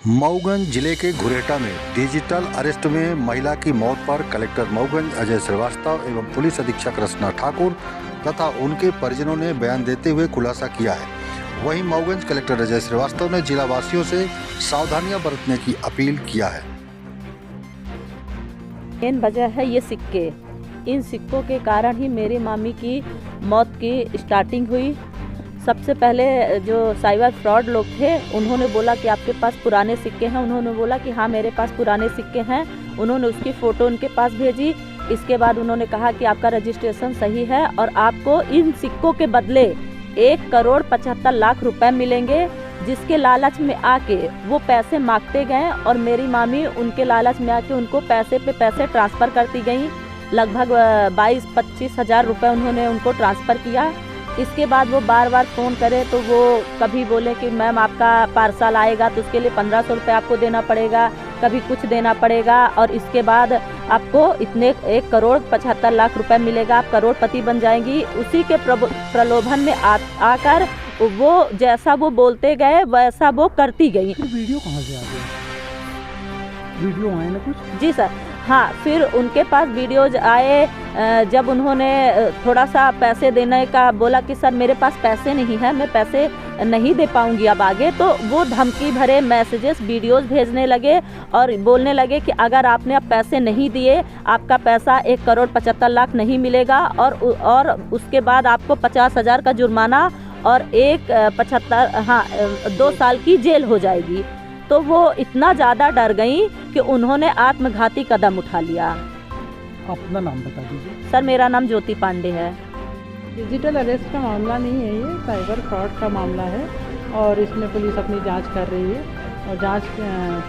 मऊगंज जिले के घुरेटा में डिजिटल अरेस्ट में महिला की मौत पर कलेक्टर मऊगंज अजय श्रीवास्तव एवं पुलिस अधीक्षक रचना ठाकुर तथा उनके परिजनों ने बयान देते हुए खुलासा किया है। वहीं मऊगंज कलेक्टर अजय श्रीवास्तव ने जिला वासियों से सावधानियां बरतने की अपील किया है। मेन वजह है ये सिक्के। इन सिक्कों के कारण ही मेरी मामी की मौत की स्टार्टिंग हुई। सबसे पहले जो साइबर फ्रॉड लोग थे उन्होंने बोला कि आपके पास पुराने सिक्के हैं। उन्होंने बोला कि हाँ मेरे पास पुराने सिक्के हैं। उन्होंने उसकी फ़ोटो उनके पास भेजी। इसके बाद उन्होंने कहा कि आपका रजिस्ट्रेशन सही है और आपको इन सिक्कों के बदले 1,75,00,000 रुपए मिलेंगे, जिसके लालच में आके वो पैसे मांगते गए और मेरी मामी उनके लालच में आके उनको पैसे पे पैसे ट्रांसफ़र करती गई। लगभग 22-25 हज़ार रुपये उन्होंने उनको ट्रांसफ़र किया। इसके बाद वो बार बार फ़ोन करे तो वो कभी बोले कि मैम आपका पार्सल आएगा तो उसके लिए 1500 रुपये आपको देना पड़ेगा, कभी कुछ देना पड़ेगा और इसके बाद आपको इतने 1,75,00,000 रुपये मिलेगा, आप करोड़पति बन जाएंगी। उसी के प्रलोभन में आकर वो जैसा वो बोलते गए वैसा वो करती गई। वीडियो कहाँ से आ गया? वीडियो आए ना कुछ? जी सर, हाँ, फिर उनके पास वीडियोज आए। जब उन्होंने थोड़ा सा पैसे देने का बोला कि सर मेरे पास पैसे नहीं है, मैं पैसे नहीं दे पाऊंगी अब आगे, तो वो धमकी भरे मैसेजेस वीडियोस भेजने लगे और बोलने लगे कि अगर आपने अब पैसे नहीं दिए आपका पैसा 1,75,00,000 नहीं मिलेगा और उसके बाद आपको 50,000 का जुर्माना और 2 साल की जेल हो जाएगी। तो वो इतना ज़्यादा डर गई कि उन्होंने आत्मघाती कदम उठा लिया। अपना नाम बता दीजिए। सर मेरा नाम ज्योति पांडे है। डिजिटल अरेस्ट का मामला नहीं है, ये साइबर फ्रॉड का मामला है और इसमें पुलिस अपनी जांच कर रही है और जांच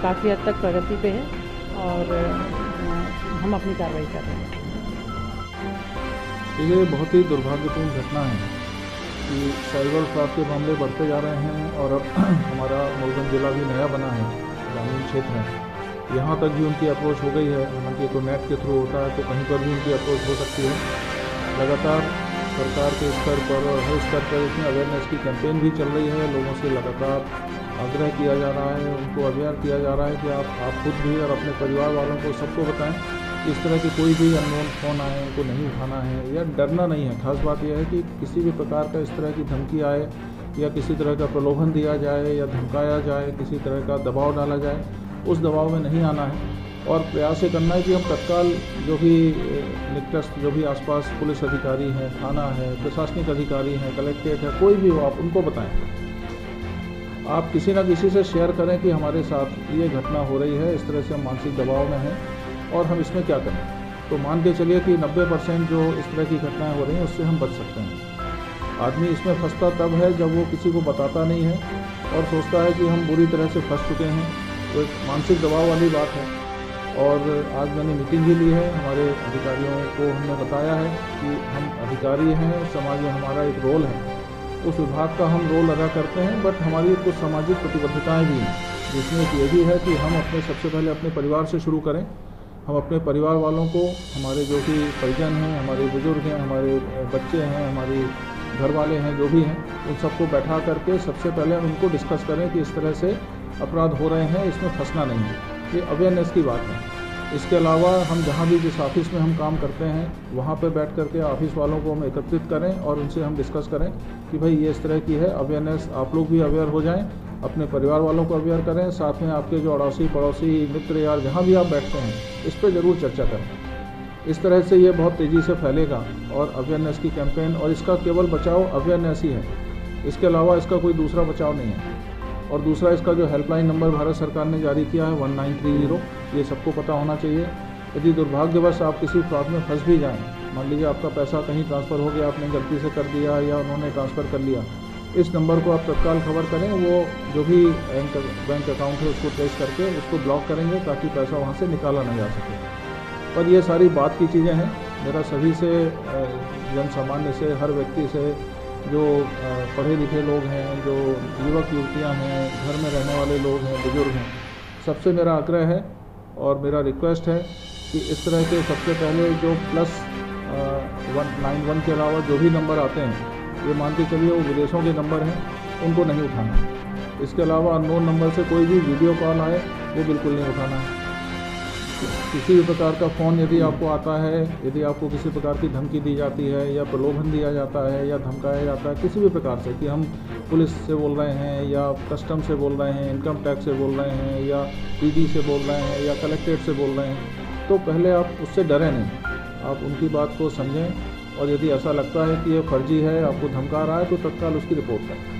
काफ़ी हद तक प्रगति पे है और हम अपनी कार्रवाई कर रहे हैं। ये बहुत ही दुर्भाग्यपूर्ण घटना है कि साइबर फ्रॉड के मामले बढ़ते जा रहे हैं और अब हमारा मऊगंज जिला भी नया बना है, ग्रामीण क्षेत्र है, यहाँ तक भी उनकी अप्रोच हो गई है। हालांकि तो नेट के थ्रू होता है तो कहीं पर भी उनकी अप्रोच हो सकती है। लगातार सरकार के स्तर पर और हर स्तर पर इसमें अवेयरनेस की कैंपेन भी चल रही है। लोगों से लगातार आग्रह किया जा रहा है, उनको अवेयर किया जा रहा है कि आप खुद भी और अपने परिवार वालों को सबको बताएं इस तरह की कोई भी अननोन फ़ोन आए उनको नहीं उठाना है या डरना नहीं है। खास बात यह है कि किसी भी प्रकार का इस तरह की धमकी आए या किसी तरह का प्रलोभन दिया जाए या धमकाया जाए, किसी तरह का दबाव डाला जाए, उस दबाव में नहीं आना है और प्रयास ये करना है कि हम तत्काल जो भी निकटस्थ जो भी आसपास पुलिस अधिकारी हैं, थाना है, प्रशासनिक अधिकारी हैं, कलेक्ट्रेट है, कोई भी हो आप उनको बताएं। आप किसी न किसी से शेयर करें कि हमारे साथ ये घटना हो रही है, इस तरह से हम मानसिक दबाव में हैं और हम इसमें क्या करें। तो मान के चलिए कि 90% जो इस तरह की घटनाएं हो रही हैं उससे हम बच सकते हैं। आदमी इसमें फंसता तब है जब वो किसी को बताता नहीं है और सोचता है कि हम बुरी तरह से फंस चुके हैं। तो एक मानसिक दबाव वाली बात है। और आज मैंने मीटिंग भी ली है, हमारे अधिकारियों को हमने बताया है कि हम अधिकारी हैं, समाज में हमारा एक रोल है, उस विभाग का हम रोल अदा करते हैं, बट हमारी कुछ सामाजिक प्रतिबद्धताएँ भी हैं, जिसमें ये भी है कि हम सबसे पहले अपने परिवार से शुरू करें। हम अपने परिवार वालों को, हमारे जो भी परिजन हैं, हमारे बुजुर्ग हैं, हमारे बच्चे हैं, हमारे घर वाले हैं, जो भी हैं, उन सबको बैठा करके सबसे पहले उनको डिस्कस करें कि इस तरह से अपराध हो रहे हैं, इसमें फंसना नहीं है। ये अवेयरनेस की बात है। इसके अलावा हम जहाँ भी जिस ऑफिस में हम काम करते हैं वहाँ पर बैठ करके ऑफिस वालों को हम एकत्रित करें और उनसे हम डिस्कस करें कि भाई ये इस तरह की है अवेयरनेस, आप लोग भी अवेयर हो जाएं, अपने परिवार वालों को अवेयर करें, साथ में आपके जो अड़ोसी पड़ोसी मित्र यार जहाँ भी आप बैठते हैं इस पर ज़रूर चर्चा करें। इस तरह से ये बहुत तेज़ी से फैलेगा और अवेयरनेस की कैंपेन, और इसका केवल बचाव अवेयरनेस ही है, इसके अलावा इसका कोई दूसरा बचाव नहीं है। और दूसरा इसका जो हेल्पलाइन नंबर भारत सरकार ने जारी किया है 1930, ये सबको पता होना चाहिए। यदि दुर्भाग्यवश आप किसी फ्रॉड में फंस भी जाएँ, मान लीजिए आपका पैसा कहीं ट्रांसफ़र हो गया, आपने गलती से कर दिया या उन्होंने ट्रांसफ़र कर लिया, इस नंबर को आप तत्काल खबर करें। वो जो भी बैंक अकाउंट है उसको ट्रेस करके उसको ब्लॉक करेंगे ताकि पैसा वहाँ से निकाला नहीं जा सके। पर ये सारी बात की चीज़ें हैं। मेरा सभी से, जन सामान्य से, हर व्यक्ति से, जो पढ़े लिखे लोग हैं, जो युवक युवतियाँ हैं, घर में रहने वाले लोग हैं, बुजुर्ग हैं, सबसे मेरा आग्रह है और मेरा रिक्वेस्ट है कि इस तरह के सबसे पहले जो +191 के अलावा जो भी नंबर आते हैं, ये मान के चलिए वो विदेशों के नंबर हैं, उनको नहीं उठाना। इसके अलावा अननोन नंबर से कोई भी वीडियो कॉल आए वो बिल्कुल नहीं उठाना है। किसी भी प्रकार का फ़ोन यदि आपको आता है, यदि आपको किसी प्रकार की धमकी दी जाती है या प्रलोभन दिया जाता है या धमकाया जाता है किसी भी प्रकार से कि हम पुलिस से बोल रहे हैं या कस्टम से बोल रहे हैं, इनकम टैक्स से बोल रहे हैं या ईडी से बोल रहे हैं या कलेक्ट्रेट से बोल रहे हैं, तो पहले आप उससे डरें नहीं, आप उनकी बात को समझें और यदि ऐसा लगता है कि ये फर्जी है, आपको धमका रहा है, तो तत्काल उसकी रिपोर्ट करें।